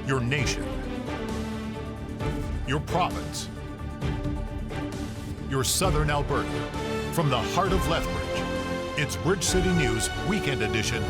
your nation, your province, your southern Alberta. From the heart of Lethbridge, it's Bridge City News Weekend Edition.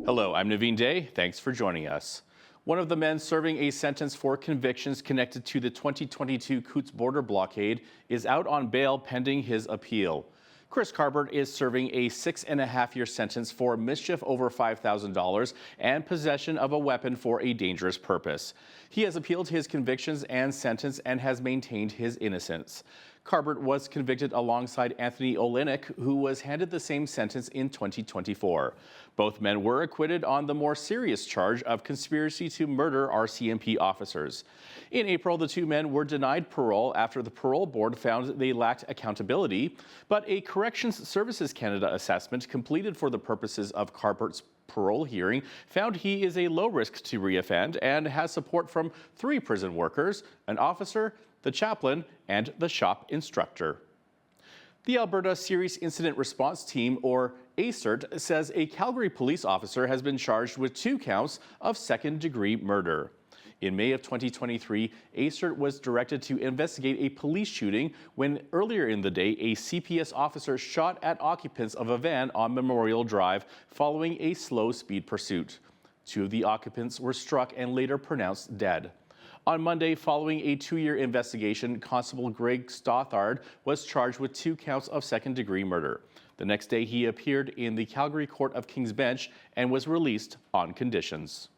Hello, I'm Naveen Day. Thanks for joining us. One of the men serving a sentence for convictions connected to the 2022 Coutts border blockade is out on bail pending his appeal. Chris Carbert is serving a 6.5-year sentence for mischief over $5,000 and possession of a weapon for a dangerous purpose. He has appealed his convictions and sentence and has maintained his innocence. Carbert was convicted alongside Anthony Olenek, who was handed the same sentence in 2024. Both men were acquitted on the more serious charge of conspiracy to murder RCMP officers. In April, the two men were denied parole after the parole board found they lacked accountability, but a Corrections Services Canada assessment completed for the purposes of Carbert's parole hearing found he is a low risk to reoffend and has support from 3 prison workers, an officer, the chaplain, and the shop instructor. The Alberta Serious Incident Response Team, or ASIRT, says a Calgary police officer has been charged with 2 counts of second-degree murder. In May of 2023, ASIRT was directed to investigate a police shooting when earlier in the day a CPS officer shot at occupants of a van on Memorial Drive following a slow-speed pursuit. 2 of the occupants were struck and later pronounced dead. On Monday, following a 2-year investigation, Constable Greg Stothard was charged with 2 counts of second-degree murder. The next day, he appeared in the Calgary Court of King's Bench and was released on conditions.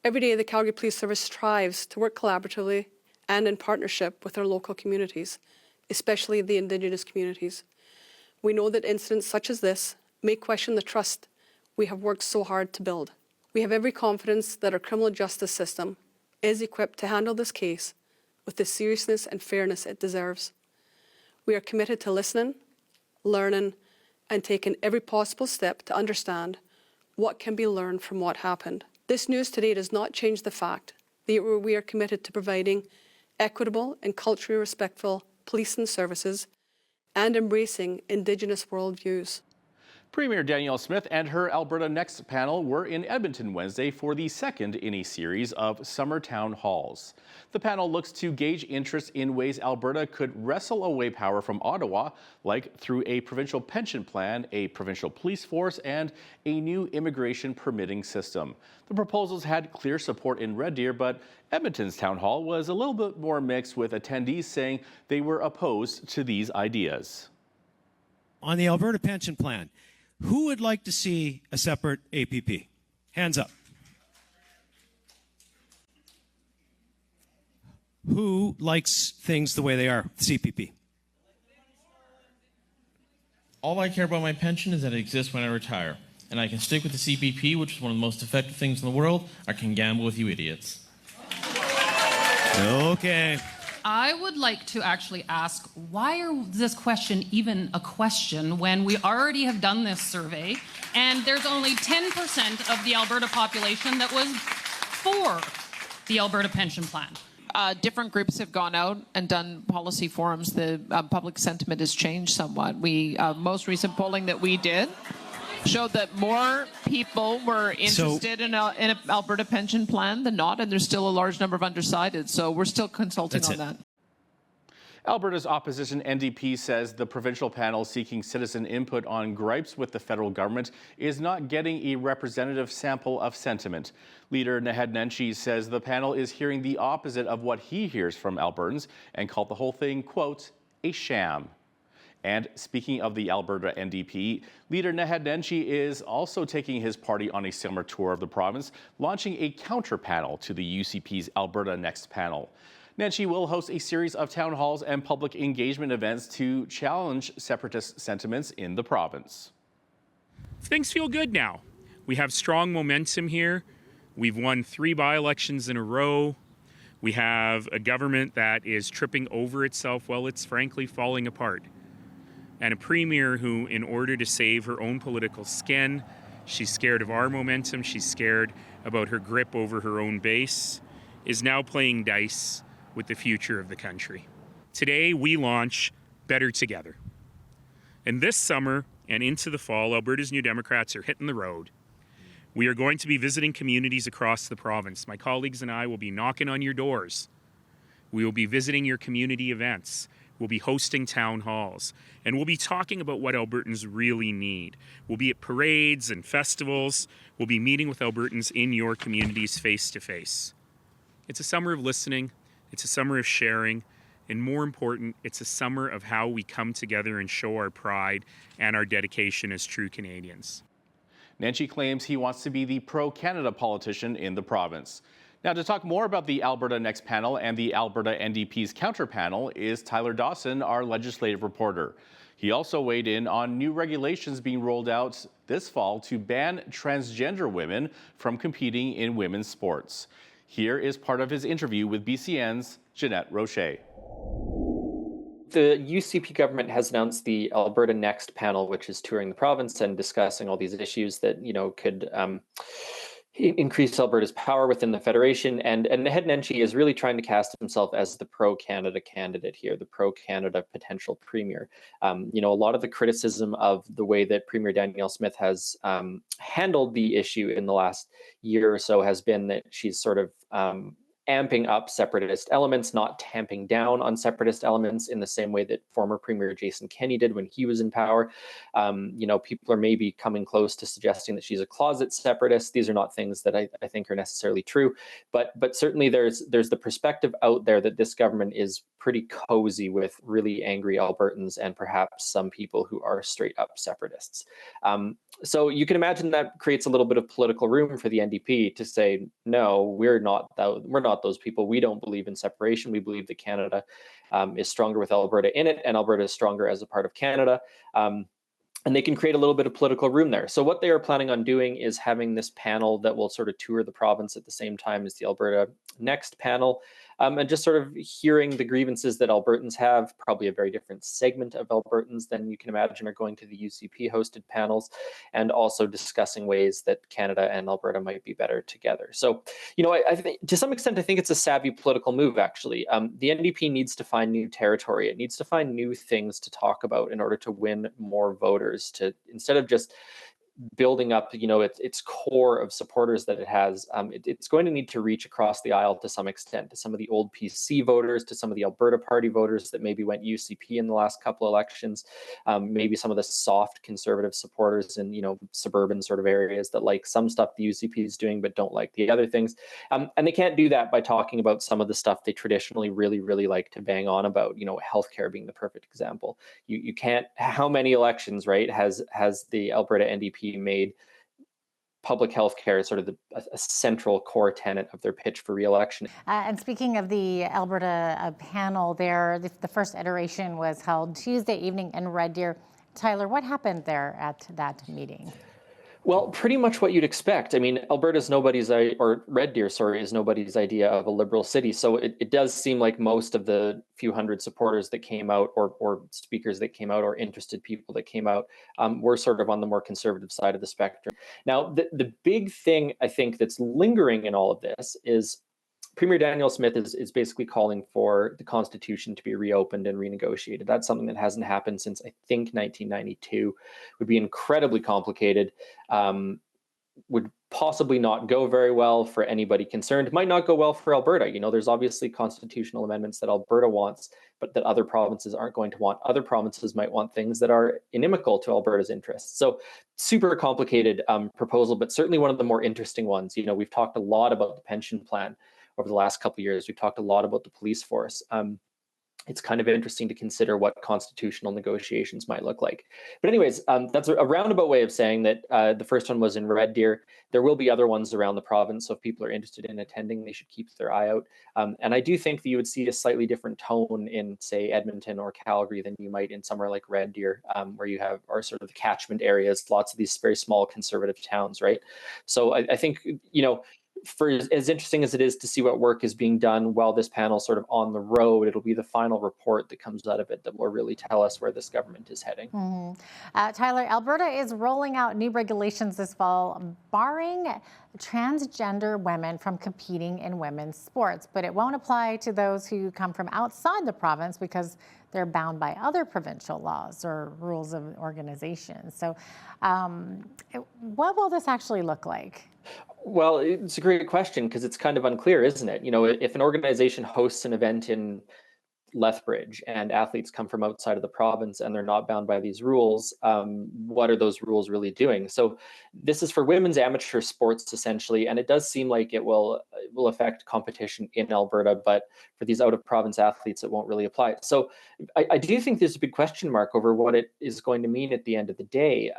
Every day, the Calgary Police Service strives to work collaboratively and in partnership with our local communities, especially the Indigenous communities. We know that incidents such as this may question the trust we have worked so hard to build. We have every confidence that our criminal justice system is equipped to handle this case with the seriousness and fairness it deserves. We are committed to listening, learning, and taking every possible step to understand what can be learned from what happened. This news today does not change the fact that we are committed to providing equitable and culturally respectful policing services and embracing Indigenous worldviews. Premier Danielle Smith and her Alberta Next panel were in Edmonton Wednesday for the second in a series of summer town halls. The panel looks to gauge interest in ways Alberta could wrestle away power from Ottawa, like through a provincial pension plan, a provincial police force, and a new immigration permitting system. The proposals had clear support in Red Deer, but Edmonton's town hall was a little bit more mixed, with attendees saying they were opposed to these ideas. On the Alberta pension plan, who would like to see a separate APP? Hands up. Who likes things the way they are, CPP? All I care about my pension is that it exists when I retire. And I can stick with the CPP, which is one of the most effective things in the world. I can gamble with you idiots. Okay. I would like to actually ask, why is this question even a question when we already have done this survey and there's only 10% of the Alberta population that was for the Alberta pension plan? Different groups have gone out and done policy forums. The public sentiment has changed somewhat. Most recent polling that we did showed that more people were interested in an Alberta pension plan than not, and there's still a large number of undecided. So we're still consulting on that. Alberta's opposition NDP says the provincial panel seeking citizen input on gripes with the federal government is not getting a representative sample of sentiment. Leader Naheed Nenshi says the panel is hearing the opposite of what he hears from Albertans and called the whole thing, quote, a sham. And speaking of the Alberta NDP, leader Naheed Nenshi is also taking his party on a summer tour of the province, launching a counter panel to the UCP's Alberta Next panel. Nenshi will host a series of town halls and public engagement events to challenge separatist sentiments in the province. Things feel good now. We have strong momentum here. We've won 3 by-elections in a row. We have a government that is tripping over itself while it's frankly falling apart. And a premier who, in order to save her own political skin, she's scared of our momentum, she's scared about her grip over her own base, is now playing dice with the future of the country. Today, we launch Better Together. And this summer and into the fall, Alberta's New Democrats are hitting the road. We are going to be visiting communities across the province. My colleagues and I will be knocking on your doors. We will be visiting your community events. We'll be hosting town halls. And we'll be talking about what Albertans really need. We'll be at parades and festivals. We'll be meeting with Albertans in your communities face to face. It's a summer of listening. It's a summer of sharing. And more important, it's a summer of how we come together and show our pride and our dedication as true Canadians. Nenshi claims he wants to be the pro-Canada politician in the province. Now, to talk more about the Alberta Next panel and the Alberta NDP's counter panel is Tyler Dawson, our legislative reporter. He also weighed in on new regulations being rolled out this fall to ban transgender women from competing in women's sports. Here is part of his interview with BCN's Jeanette Roche. The UCP government has announced the Alberta Next panel, which is touring the province and discussing all these issues that, could increase Alberta's power within the federation. And Head Nenshi is really trying to cast himself as the pro-Canada candidate here, the pro-Canada potential premier. A lot of the criticism of the way that Premier Danielle Smith has handled the issue in the last year or so has been that she's sort of amping up separatist elements, not tamping down on separatist elements in the same way that former Premier Jason Kenney did when he was in power. People are maybe coming close to suggesting that she's a closet separatist. These are not things that I think are necessarily true, but certainly there's the perspective out there that this government is pretty cozy with really angry Albertans and perhaps some people who are straight up separatists. So you can imagine that creates a little bit of political room for the NDP to say, no, we're not those people. We don't believe in separation. We believe that Canada is stronger with Alberta in it, and Alberta is stronger as a part of Canada. And they can create a little bit of political room there. So what they are planning on doing is having this panel that will sort of tour the province at the same time as the Alberta Next panel, and just sort of hearing the grievances that Albertans have, probably a very different segment of Albertans than you can imagine are going to the UCP hosted panels, and also discussing ways that Canada and Alberta might be better together. So, I think to some extent, I think it's a savvy political move, actually. The NDP needs to find new territory. It needs to find new things to talk about in order to win more voters, to instead of just building up, its core of supporters that it has. It's going to need to reach across the aisle to some extent, to some of the old PC voters, to some of the Alberta Party voters that maybe went UCP in the last couple elections, maybe some of the soft conservative supporters in, suburban sort of areas that like some stuff the UCP is doing but don't like the other things. And they can't do that by talking about some of the stuff they traditionally really, really like to bang on about, healthcare being the perfect example. You can't, how many elections, right, has the Alberta NDP made public health care sort of a central core tenet of their pitch for re-election. And speaking of the Alberta panel there, the first iteration was held Tuesday evening in Red Deer. Tyler, what happened there at that meeting? Well, pretty much what you'd expect. I mean, Red Deer, is nobody's idea of a liberal city. So it does seem like most of the few hundred supporters that came out, or speakers that came out, or interested people that came out, were sort of on the more conservative side of the spectrum. Now, the big thing I think that's lingering in all of this is Premier Danielle Smith is basically calling for the Constitution to be reopened and renegotiated. That's something that hasn't happened since, I think, 1992. Would be incredibly complicated, would possibly not go very well for anybody concerned. Might not go well for Alberta. There's obviously constitutional amendments that Alberta wants, but that other provinces aren't going to want. Other provinces might want things that are inimical to Alberta's interests. So super complicated proposal, but certainly one of the more interesting ones. We've talked a lot about the pension plan over the last couple of years. We've talked a lot about the police force. It's kind of interesting to consider what constitutional negotiations might look like. But anyways, that's a roundabout way of saying that the first one was in Red Deer. There will be other ones around the province, so if people are interested in attending, they should keep their eye out. And I do think that you would see a slightly different tone in, say, Edmonton or Calgary than you might in somewhere like Red Deer, where you are sort of the catchment areas, lots of these very small conservative towns, right? So I think, for as interesting as it is to see what work is being done while this panel sort of on the road, it'll be the final report that comes out of it that will really tell us where this government is heading. Tyler, Alberta is rolling out new regulations this fall, barring transgender women from competing in women's sports, but it won't apply to those who come from outside the province because they're bound by other provincial laws or rules of organization. So what will this actually look like? Well, it's a great question because it's kind of unclear, isn't it? You know, if an organization hosts an event in Lethbridge and athletes come from outside of the province and they're not bound by these rules, what are those rules really doing? So this is for women's amateur sports essentially, and it does seem like it will affect competition in Alberta, but for these out of province athletes it won't really apply. So I do think there's a big question mark over what it is going to mean at the end of the day.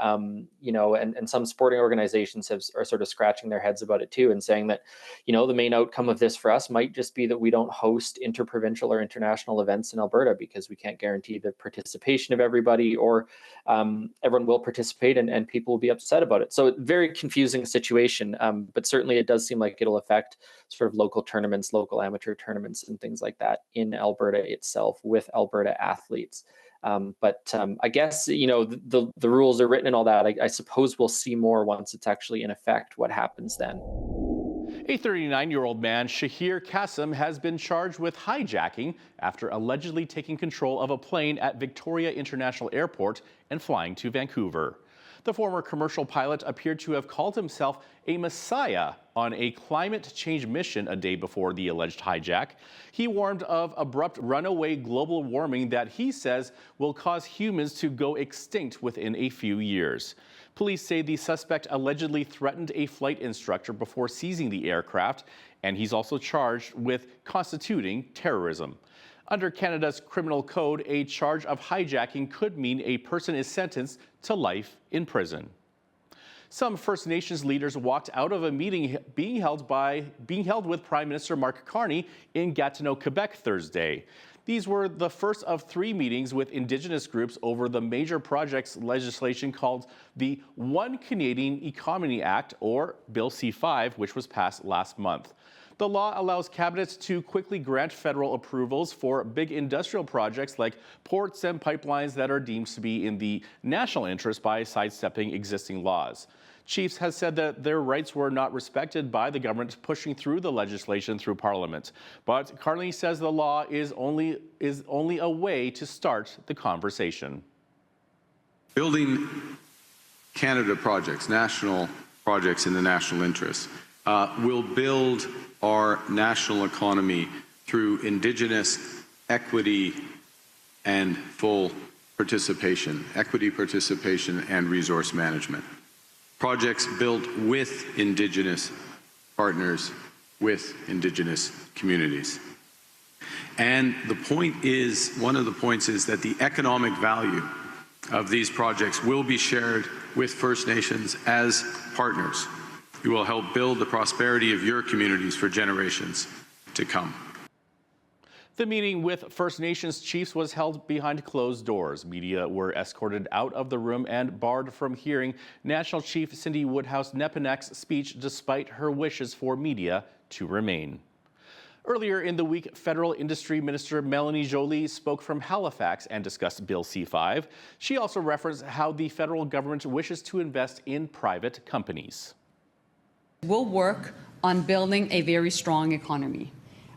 You know, and some sporting organizations are sort of scratching their heads about it too and saying that, you know, the main outcome of this for us might just be that we don't host interprovincial or international events in Alberta because we can't guarantee the participation of everybody, or everyone will participate and people will be upset about it. So very confusing situation, but certainly it does seem like it'll affect sort of local tournaments, local amateur tournaments and things like that in Alberta itself with Alberta athletes. But I guess, you know, the rules are written and all that. I suppose we'll see more once it's actually in effect what happens then. A 39-year-old man, Shahir Qasim, has been charged with hijacking after allegedly taking control of a plane at Victoria International Airport and flying to Vancouver. The former commercial pilot appeared to have called himself a messiah on a climate change mission a day before the alleged hijack. He warned of abrupt runaway global warming that he says will cause humans to go extinct within a few years. Police say the suspect allegedly threatened a flight instructor before seizing the aircraft, and he's also charged with constituting terrorism. Under Canada's criminal code, a charge of hijacking could mean a person is sentenced to life in prison. Some First Nations leaders walked out of a meeting being held with Prime Minister Mark Carney in Gatineau, Quebec Thursday. These were the first of 3 meetings with Indigenous groups over the major projects legislation called the One Canadian Economy Act, or Bill C-5, which was passed last month. The law allows cabinets to quickly grant federal approvals for big industrial projects like ports and pipelines that are deemed to be in the national interest by sidestepping existing laws. Chiefs has said that their rights were not respected by the government pushing through the legislation through Parliament. But Carney says the law is only a way to start the conversation. Building Canada projects, national projects in the national interest, will build our national economy through Indigenous equity and full participation, equity participation and resource management. Projects built with Indigenous partners, with Indigenous communities. And the point is, one of the points is that the economic value of these projects will be shared with First Nations as partners who will help build the prosperity of your communities for generations to come. The meeting with First Nations chiefs was held behind closed doors. Media were escorted out of the room and barred from hearing National Chief Cindy Woodhouse-Nepinak's speech despite her wishes for media to remain. Earlier in the week, Federal Industry Minister Melanie Joly spoke from Halifax and discussed Bill C-5. She also referenced how the federal government wishes to invest in private companies. We'll work on building a very strong economy.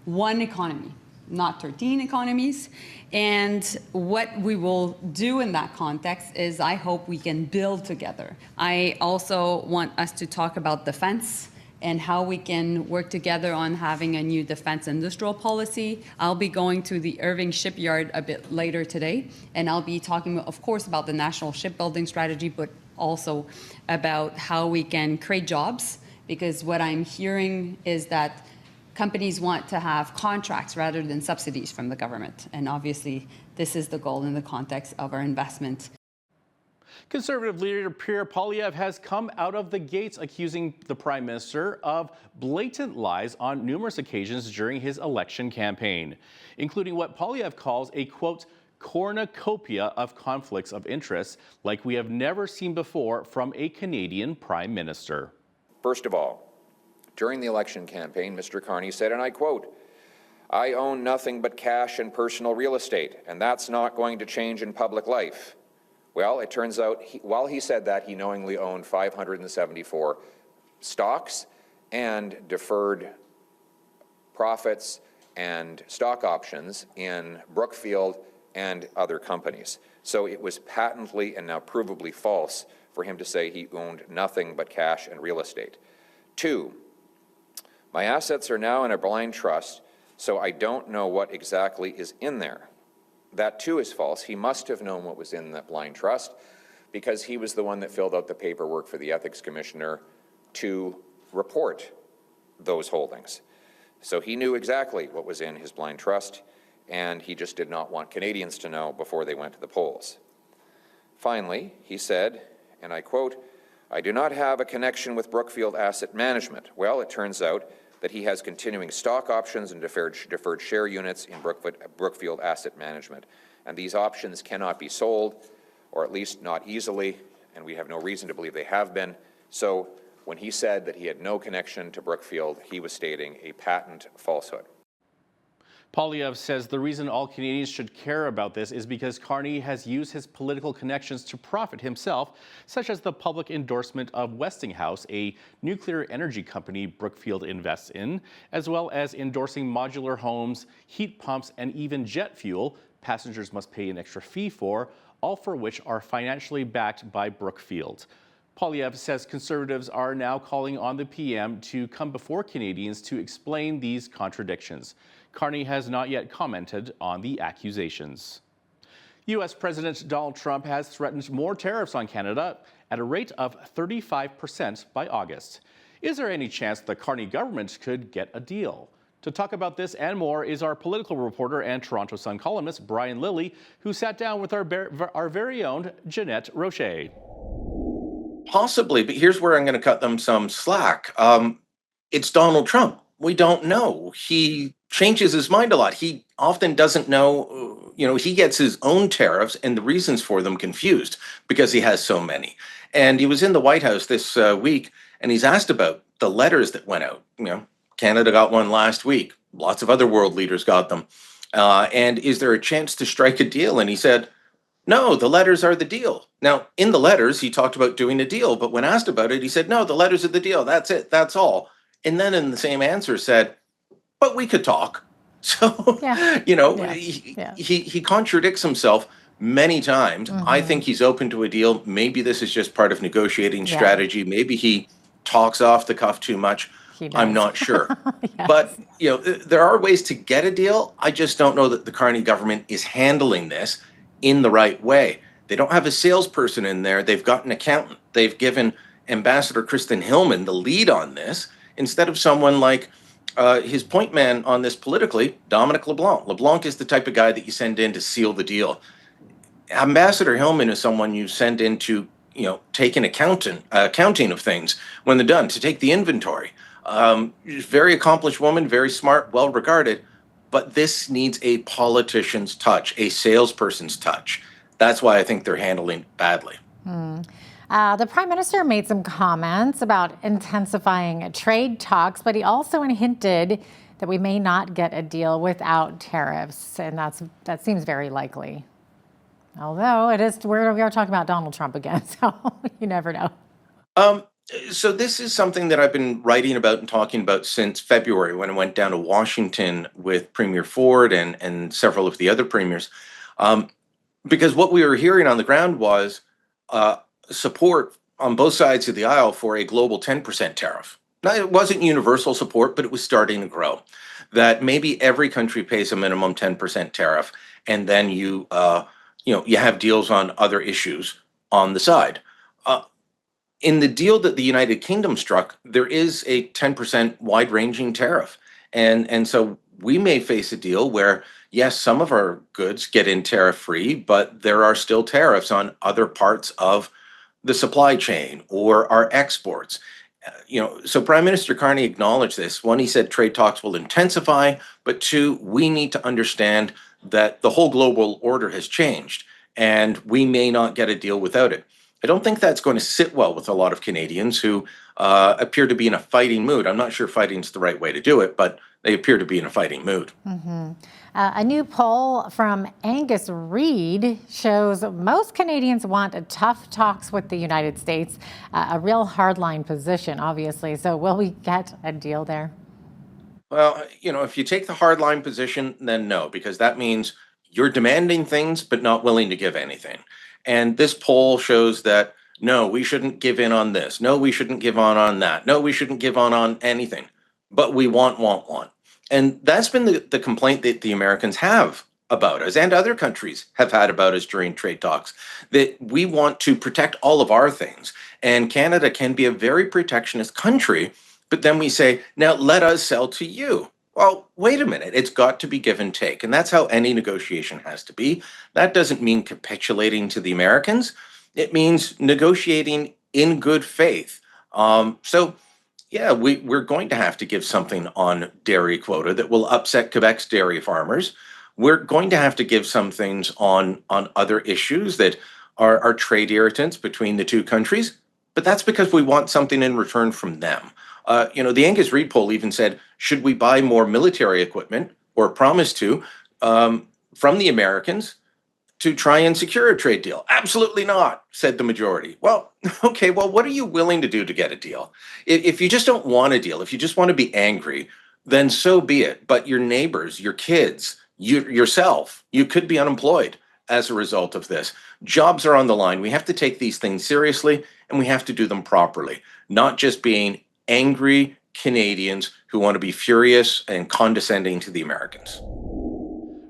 One economy, not 13 economies. And what we will do in that context is I hope we can build together. I also want us to talk about defense and how we can work together on having a new defense industrial policy. I'll be going to the Irving shipyard a bit later today, and I'll be talking, of course, about the national shipbuilding strategy, but also about how we can create jobs, because what I'm hearing is that companies want to have contracts rather than subsidies from the government. And obviously, this is the goal in the context of our investment. Conservative leader Pierre Poilievre has come out of the gates accusing the Prime Minister of blatant lies on numerous occasions during his election campaign, including what Poilievre calls a, quote, cornucopia of conflicts of interest like we have never seen before from a Canadian Prime Minister. First of all, During the election campaign, Mr. Carney said, and I quote, "I own nothing but cash and personal real estate, and that's not going to change in public life." Well, it turns out, while he said that, he knowingly owned 574 stocks and deferred profits and stock options in Brookfield and other companies. So it was patently and now provably false for him to say he owned nothing but cash and real estate. 2, my assets are now in a blind trust, so I don't know what exactly is in there. That too is false. He must have known what was in that blind trust because he was the one that filled out the paperwork for the Ethics Commissioner to report those holdings. So he knew exactly what was in his blind trust, and he just did not want Canadians to know before they went to the polls. Finally, he said, and I quote, "I do not have a connection with Brookfield Asset Management." Well, it turns out that he has continuing stock options and deferred share units in Brookfield Asset Management. And these options cannot be sold, or at least not easily, and we have no reason to believe they have been. So when he said that he had no connection to Brookfield, he was stating a patent falsehood. Poilievre says the reason all Canadians should care about this is because Carney has used his political connections to profit himself, such as the public endorsement of Westinghouse, a nuclear energy company Brookfield invests in, as well as endorsing modular homes, heat pumps, and even jet fuel passengers must pay an extra fee for, all for which are financially backed by Brookfield. Poilievre says Conservatives are now calling on the PM to come before Canadians to explain these contradictions. Carney has not yet commented on the accusations. U.S. President Donald Trump has threatened more tariffs on Canada at a rate of 35% by August. Is there any chance the Carney government could get a deal? To talk about this and more is our political reporter and Toronto Sun columnist, Brian Lilly, who sat down with our very own Jeanette Rocher. Possibly, but here's where I'm going to cut them some slack. It's Donald Trump. We don't know. He changes his mind a lot. He often doesn't know, he gets his own tariffs and the reasons for them confused because he has so many. And he was in the White House this week, and he's asked about the letters that went out. Canada got one last week. Lots of other world leaders got them. And is there a chance to strike a deal? And he said, no, the letters are the deal. Now, in the letters, he talked about doing a deal, but when asked about it, he said, no, the letters are the deal. That's it. That's all. And then in the same answer said, but we could talk. So, he contradicts himself many times. Mm-hmm. I think he's open to a deal. Maybe this is just part of negotiating strategy. Maybe he talks off the cuff too much. I'm not sure. Yes. But, there are ways to get a deal. I just don't know that the Carney government is handling this in the right way. They don't have a salesperson in there. They've got an accountant. They've given Ambassador Kristen Hillman the lead on this instead of someone like his point man on this politically, Dominic LeBlanc. LeBlanc is the type of guy that you send in to seal the deal. Ambassador Hillman is someone you send in to, take an accounting of things when they're done, to take the inventory. Very accomplished woman, very smart, well regarded, but this needs a politician's touch, a salesperson's touch. That's why I think they're handling it badly. The Prime Minister made some comments about intensifying trade talks, but he also hinted that we may not get a deal without tariffs, and that seems very likely. Although we are talking about Donald Trump again, so you never know. So this is something that I've been writing about and talking about since February when I went down to Washington with Premier Ford and several of the other premiers. Because what we were hearing on the ground was support on both sides of the aisle for a global 10% tariff. Now, it wasn't universal support, but it was starting to grow. That maybe every country pays a minimum 10% tariff, and then you have deals on other issues on the side. In the deal that the United Kingdom struck, there is a 10% wide-ranging tariff. And so we may face a deal where, yes, some of our goods get in tariff-free, but there are still tariffs on other parts of the supply chain or our exports. So Prime Minister Carney acknowledged this. One, he said trade talks will intensify, but two, we need to understand that the whole global order has changed, and we may not get a deal without it. I don't think that's going to sit well with a lot of Canadians who appear to be in a fighting mood. I'm not sure fighting's the right way to do it, but they appear to be in a fighting mood. A new poll from Angus Reid shows most Canadians want tough talks with the United States, a real hardline position, obviously. So will we get a deal there? Well, if you take the hardline position, then no, because that means you're demanding things but not willing to give anything. And this poll shows that no, we shouldn't give in on this. No, we shouldn't give on that. No, we shouldn't give on anything. But we want. And that's been the complaint that the Americans have about us and other countries have had about us during trade talks, that we want to protect all of our things. And Canada can be a very protectionist country, but then we say, now let us sell to you. Well, wait a minute, it's got to be give and take. And that's how any negotiation has to be. That doesn't mean capitulating to the Americans. It means negotiating in good faith. Yeah, we're going to have to give something on dairy quota that will upset Quebec's dairy farmers. We're going to have to give some things on other issues that are trade irritants between the two countries. But that's because we want something in return from them. The Angus Reid poll even said, should we buy more military equipment or promise to from the Americans to try and secure a trade deal? Absolutely not, said the majority. Well, okay, what are you willing to do to get a deal? If you just don't want a deal, if you just want to be angry, then so be it. But your neighbors, your kids, yourself, you could be unemployed as a result of this. Jobs are on the line. We have to take these things seriously, and we have to do them properly, not just being angry Canadians who want to be furious and condescending to the Americans.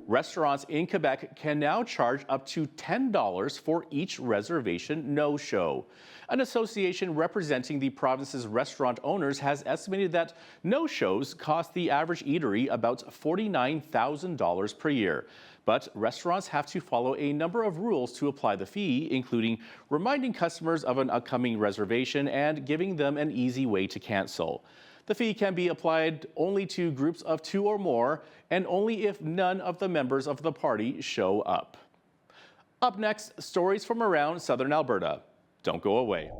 Restaurants in Quebec can now charge up to $10 for each reservation no-show. An association representing the province's restaurant owners has estimated that no-shows cost the average eatery about $49,000 per year. But restaurants have to follow a number of rules to apply the fee, including reminding customers of an upcoming reservation and giving them an easy way to cancel. The fee can be applied only to groups of 2 or more, and only if none of the members of the party show up. Up next, stories from around southern Alberta. Don't go away.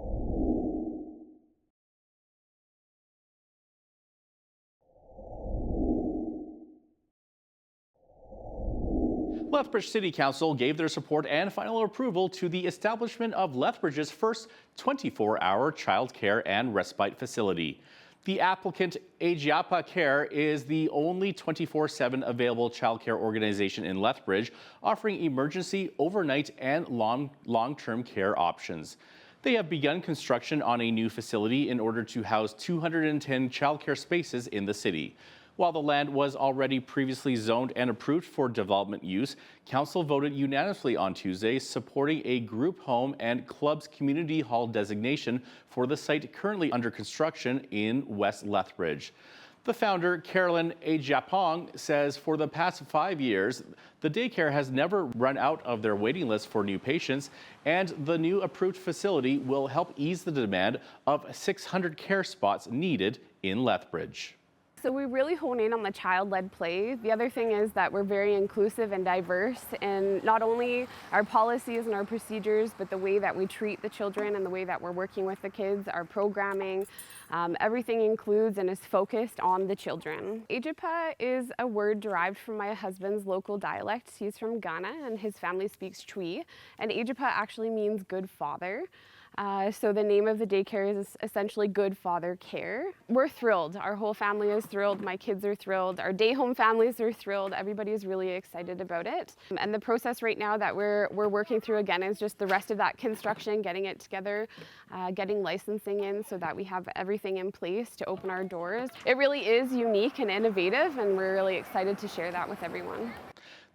Lethbridge City Council gave their support and final approval to the establishment of Lethbridge's first 24-hour childcare and respite facility. The applicant, Agiapa Care, is the only 24/7 available childcare organization in Lethbridge, offering emergency, overnight, and long-term care options. They have begun construction on a new facility in order to house 210 childcare spaces in the city. While the land was already previously zoned and approved for development use, Council voted unanimously on Tuesday supporting a group home and clubs community hall designation for the site currently under construction in West Lethbridge. The founder, Carolyn Agiapong, says for the past 5 years, the daycare has never run out of their waiting list for new patients, and the new approved facility will help ease the demand of 600 care spots needed in Lethbridge. So we really hone in on the child-led play. The other thing is that we're very inclusive and diverse in not only our policies and our procedures, but the way that we treat the children and the way that we're working with the kids, our programming. Everything includes and is focused on the children. Agiapa is a word derived from my husband's local dialect. He's from Ghana and his family speaks Twi. And Agiapa actually means good father. So the name of the daycare is essentially Good Father Care. We're thrilled. Our whole family is thrilled. My kids are thrilled. Our day home families are thrilled. Everybody is really excited about it. And the process right now that we're working through again is just the rest of that construction, getting it together, getting licensing in so that we have everything in place to open our doors. It really is unique and innovative, and we're really excited to share that with everyone.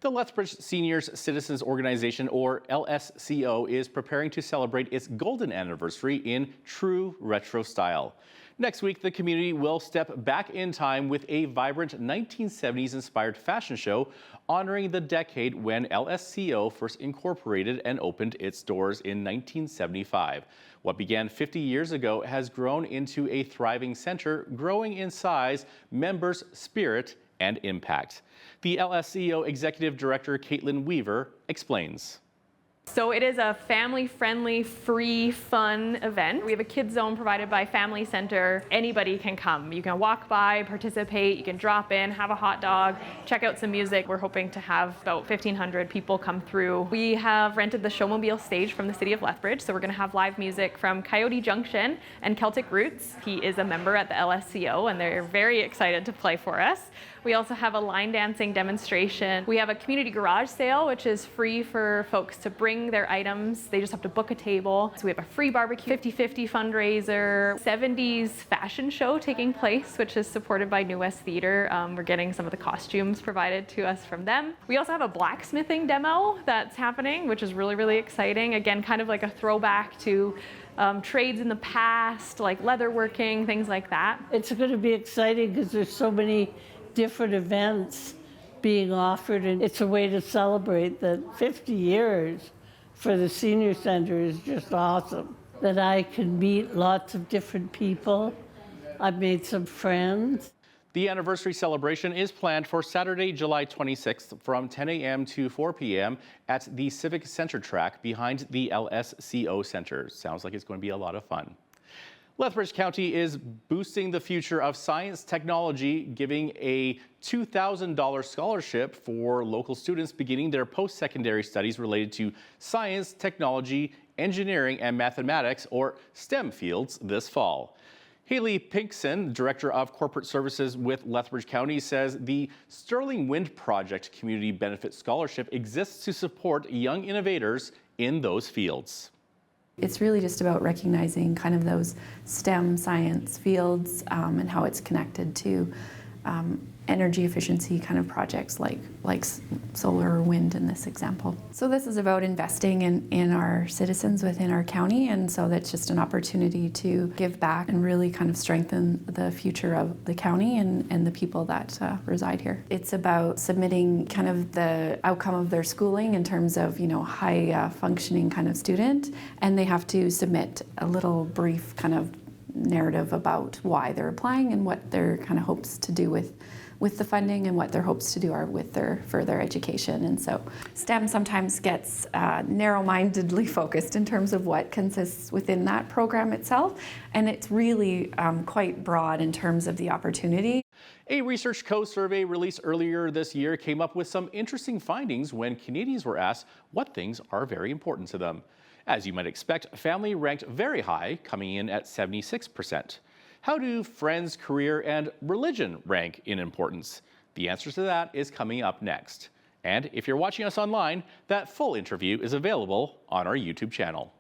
The Lethbridge Seniors Citizens Organization, or LSCO, is preparing to celebrate its golden anniversary in true retro style. Next week, the community will step back in time with a vibrant 1970s-inspired fashion show honoring the decade when LSCO first incorporated and opened its doors in 1975. What began 50 years ago has grown into a thriving center, growing in size, members, spirit, and impact. The LSCO Executive Director Caitlin Weaver explains. So it is a family-friendly, free, fun event. We have a kids zone provided by Family Center. Anybody can come. You can walk by, participate, you can drop in, have a hot dog, check out some music. We're hoping to have about 1,500 people come through. We have rented the Showmobile stage from the city of Lethbridge, so we're going to have live music from Coyote Junction and Celtic Roots. He is a member at the LSCO, and they're very excited to play for us. We also have a line dancing demonstration. We have a community garage sale, which is free for folks to bring their items. They just have to book a table. So we have a free barbecue, 50-50 fundraiser, 70s fashion show taking place, which is supported by New West Theatre. We're getting some of the costumes provided to us from them. We also have a blacksmithing demo that's happening, which is really, really exciting. Again, kind of like a throwback to trades in the past, like leatherworking, things like that. It's going to be exciting because there's so many different events being offered, and it's a way to celebrate that 50 years for the senior center is just awesome. That I can meet lots of different people. I've made some friends. The anniversary celebration is planned for Saturday, July 26th from 10 a.m. to 4 p.m. at the Civic Center track behind the LSCO Center. Sounds like it's going to be a lot of fun. Lethbridge County is boosting the future of science technology, giving a $2,000 scholarship for local students beginning their post-secondary studies related to science, technology, engineering, and mathematics, or STEM fields this fall. Haley Pinkson, Director of Corporate Services with Lethbridge County, says the Sterling Wind Project Community Benefit Scholarship exists to support young innovators in those fields. It's really just about recognizing kind of those STEM science fields and how it's connected to energy efficiency kind of projects like solar or wind in this example. So this is about investing in our citizens within our county, and so that's just an opportunity to give back and really kind of strengthen the future of the county and the people that reside here. It's about submitting kind of the outcome of their schooling in terms of, you know, high functioning kind of student, and they have to submit a little brief kind of narrative about why they're applying and what their kind of hopes to do with the funding and what their hopes to do are with their further education. And so STEM sometimes gets narrow-mindedly focused in terms of what consists within that program itself, and it's really quite broad in terms of the opportunity. A Research Co. survey released earlier this year came up with some interesting findings when Canadians were asked what things are very important to them. As you might expect, family ranked very high, coming in at 76%. How do friends, career, and religion rank in importance? The answer to that is coming up next. And if you're watching us online, that full interview is available on our YouTube channel.